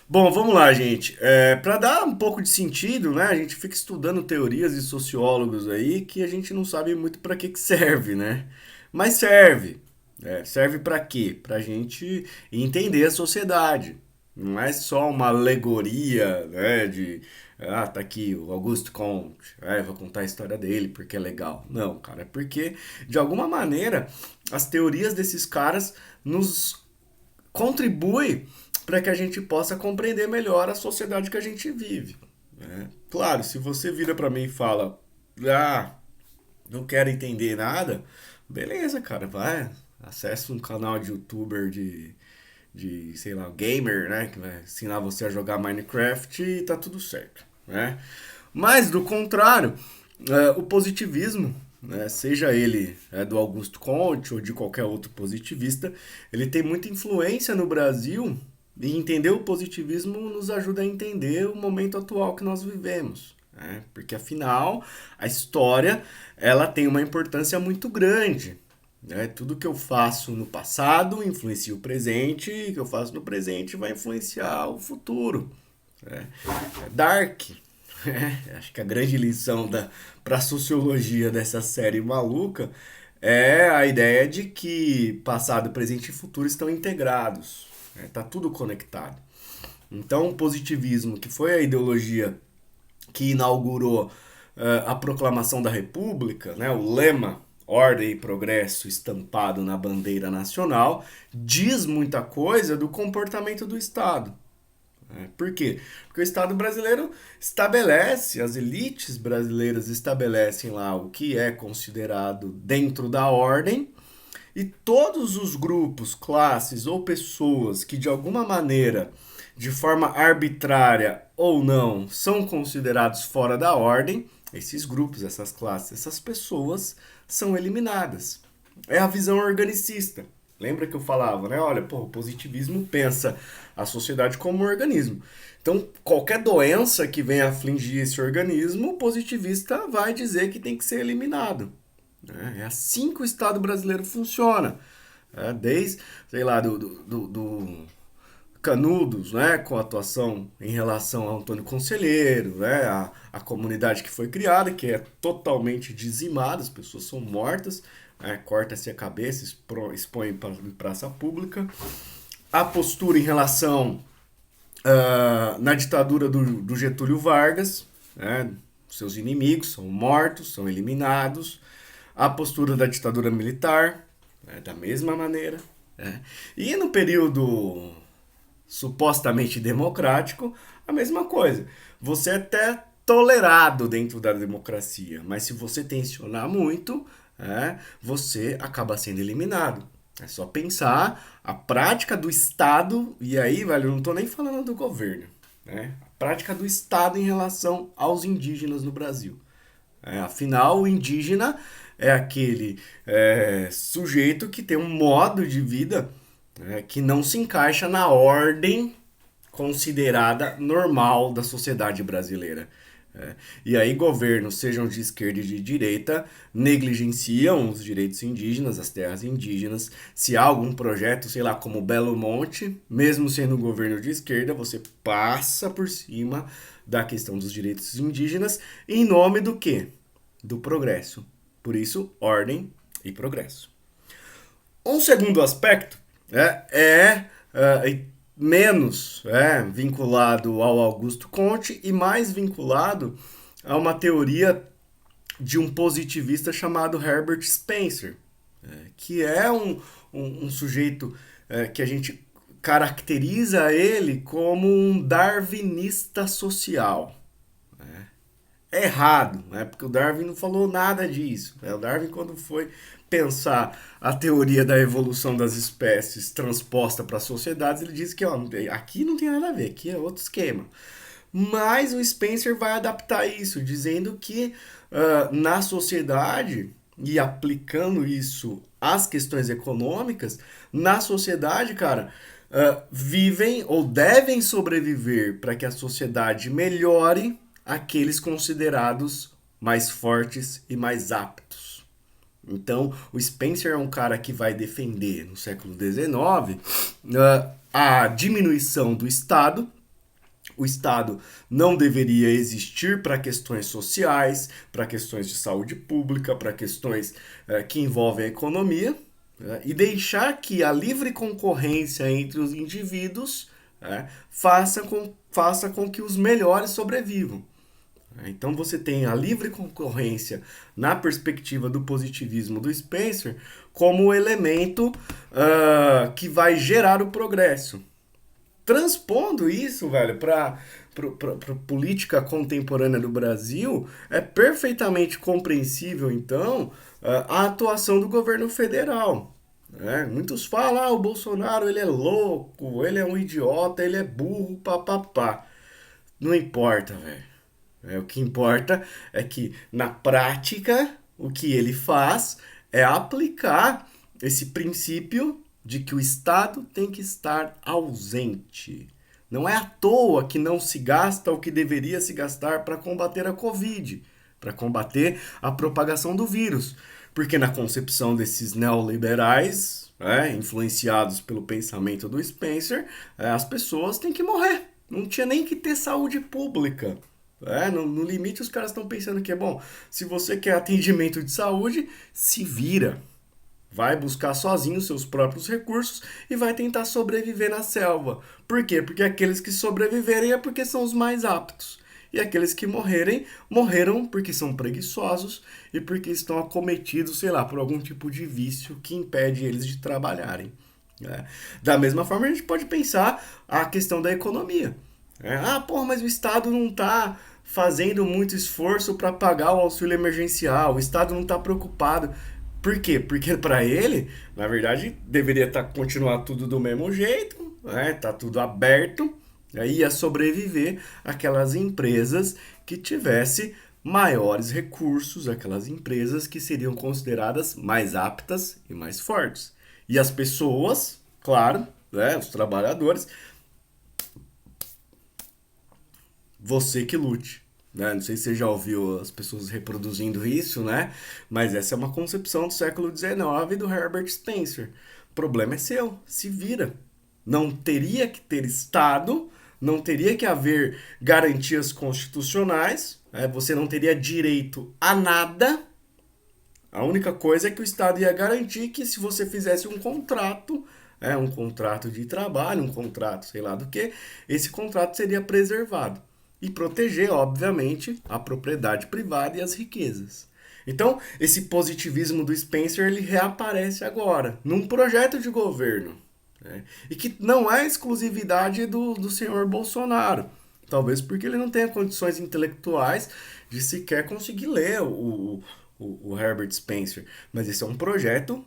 Bom, vamos lá, gente. Para dar um pouco de sentido, né? A gente fica estudando teorias de sociólogos aí que a gente não sabe muito para que serve, né? Mas serve. Serve para quê? Para a gente entender a sociedade. Não é só uma alegoria, né? Tá aqui o Augusto Comte. Vou contar a história dele porque é legal. Não, cara, é porque de alguma maneira as teorias desses caras nos contribui para que a gente possa compreender melhor a sociedade que a gente vive. Né? Claro, se você vira para mim e fala, ah, não quero entender nada, beleza, cara, vai, acessa um canal de youtuber sei lá, gamer, né, que vai ensinar você a jogar Minecraft e tá tudo certo, né? Mas, do contrário, o positivismo, né, seja ele do Augusto Comte ou de qualquer outro positivista, ele tem muita influência no Brasil e entender o positivismo nos ajuda a entender o momento atual que nós vivemos. Né? Porque, afinal, a história ela tem uma importância muito grande. Né? Tudo que eu faço no passado influencia o presente, e o que eu faço no presente vai influenciar o futuro. Né? Dark, acho que a grande lição para a sociologia dessa série maluca é a ideia de que passado, presente e futuro estão integrados. Né? Tá tudo conectado. Então, o positivismo, que foi a ideologia que inaugurou a proclamação da República, né, o lema Ordem e Progresso estampado na bandeira nacional, diz muita coisa do comportamento do Estado. Por quê? Porque o Estado brasileiro estabelece, as elites brasileiras estabelecem lá o que é considerado dentro da ordem, e todos os grupos, classes ou pessoas que de alguma maneira, de forma arbitrária ou não, são considerados fora da ordem, esses grupos, essas classes, essas pessoas são eliminadas. É a visão organicista. Lembra que eu falava, né? Olha, pô, o positivismo pensa a sociedade como um organismo. Então, qualquer doença que venha afligir esse organismo, o positivista vai dizer que tem que ser eliminado. É assim que o Estado brasileiro funciona. Desde, sei lá, do Canudos, né, com a atuação em relação ao Antônio Conselheiro, né, a comunidade que foi criada, que é totalmente dizimada, as pessoas são mortas, né, corta-se a cabeça, expõe em praça pública. A postura em relação na ditadura do Getúlio Vargas, né, seus inimigos são mortos, são eliminados. A postura da ditadura militar, né, da mesma maneira. Né? E no período supostamente democrático, a mesma coisa. Você é até tolerado dentro da democracia, mas se você tensionar muito, você acaba sendo eliminado. É só pensar a prática do Estado, e aí, velho, eu não estou nem falando do governo, né? A prática do Estado em relação aos indígenas no Brasil. Afinal, o indígena é aquele sujeito que tem um modo de vida que não se encaixa na ordem considerada normal da sociedade brasileira. E aí, governos, sejam de esquerda e de direita, negligenciam os direitos indígenas, as terras indígenas. Se há algum projeto, sei lá, como Belo Monte, mesmo sendo um governo de esquerda, você passa por cima da questão dos direitos indígenas em nome do quê? Do progresso. Por isso, ordem e progresso. Um segundo aspecto menos vinculado ao Augusto Comte e mais vinculado a uma teoria de um positivista chamado Herbert Spencer, que é um sujeito que a gente caracteriza ele como um darwinista social. É errado, né? Porque o Darwin não falou nada disso. Né? O Darwin, quando foi pensar a teoria da evolução das espécies transposta para as sociedades, ele disse que ó, aqui não tem nada a ver, aqui é outro esquema. Mas o Spencer vai adaptar isso, dizendo que na sociedade, e aplicando isso às questões econômicas, na sociedade, cara, vivem ou devem sobreviver para que a sociedade melhore aqueles considerados mais fortes e mais aptos. Então, o Spencer é um cara que vai defender, no século XIX, a diminuição do Estado O Estado não deveria existir para questões sociais, para questões de saúde pública, para questões que envolvem a economia, né? E deixar que a livre concorrência entre os indivíduos, né, faça com que os melhores sobrevivam. Então você tem a livre concorrência na perspectiva do positivismo do Spencer como elemento que vai gerar o progresso. Transpondo isso, velho, para política contemporânea do Brasil, é perfeitamente compreensível, então, a atuação do governo federal. Né? Muitos falam, o Bolsonaro ele é louco, ele é um idiota, ele é burro, papapá. Não importa, velho. O que importa é que, na prática, o que ele faz é aplicar esse princípio de que o Estado tem que estar ausente. Não é à toa que não se gasta o que deveria se gastar para combater a Covid, para combater a propagação do vírus. Porque na concepção desses neoliberais, influenciados pelo pensamento do Spencer, as pessoas têm que morrer. Não tinha nem que ter saúde pública. No limite, os caras estão pensando que é bom. Se você quer atendimento de saúde, se vira. Vai buscar sozinho seus próprios recursos e vai tentar sobreviver na selva. Por quê? Porque aqueles que sobreviverem é porque são os mais aptos. E aqueles que morrerem, morreram porque são preguiçosos e porque estão acometidos, sei lá, por algum tipo de vício que impede eles de trabalharem. Da mesma forma, a gente pode pensar a questão da economia. Mas o Estado não está fazendo muito esforço para pagar o auxílio emergencial, o Estado não está preocupado. Por quê? Porque para ele, na verdade, deveria continuar tudo do mesmo jeito, tá tudo aberto, aí ia sobreviver aquelas empresas que tivessem maiores recursos, aquelas empresas que seriam consideradas mais aptas e mais fortes. E as pessoas, claro, os trabalhadores, você que lute. Né? Não sei se você já ouviu as pessoas reproduzindo isso, né? Mas essa é uma concepção do século XIX do Herbert Spencer. O problema é seu, se vira. Não teria que ter Estado, não teria que haver garantias constitucionais, você não teria direito a nada. A única coisa é que o Estado ia garantir que se você fizesse um contrato de trabalho, um contrato sei lá do que, esse contrato seria preservado e proteger, obviamente, a propriedade privada e as riquezas. Então, esse positivismo do Spencer ele reaparece agora, num projeto de governo. E que não é exclusividade do senhor Bolsonaro. Talvez porque ele não tenha condições intelectuais de sequer conseguir ler o Herbert Spencer. Mas esse é um projeto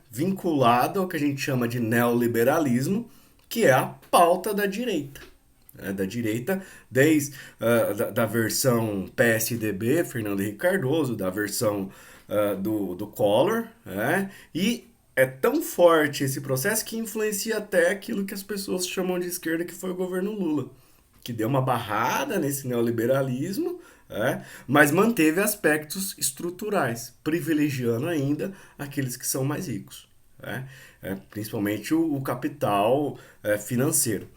vinculado ao que a gente chama de neoliberalismo, que é a pauta da direita. Da direita, desde da versão PSDB, Fernando Henrique Cardoso, da versão do Collor, e é tão forte esse processo que influencia até aquilo que as pessoas chamam de esquerda, que foi o governo Lula, que deu uma barrada nesse neoliberalismo, mas manteve aspectos estruturais, privilegiando ainda aqueles que são mais ricos, principalmente o capital financeiro.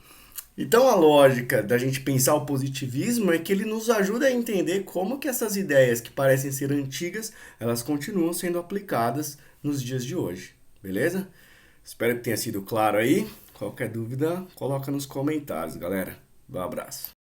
Então a lógica da gente pensar o positivismo é que ele nos ajuda a entender como que essas ideias que parecem ser antigas, elas continuam sendo aplicadas nos dias de hoje, beleza? Espero que tenha sido claro aí. Qualquer dúvida, coloca nos comentários, galera. Um abraço.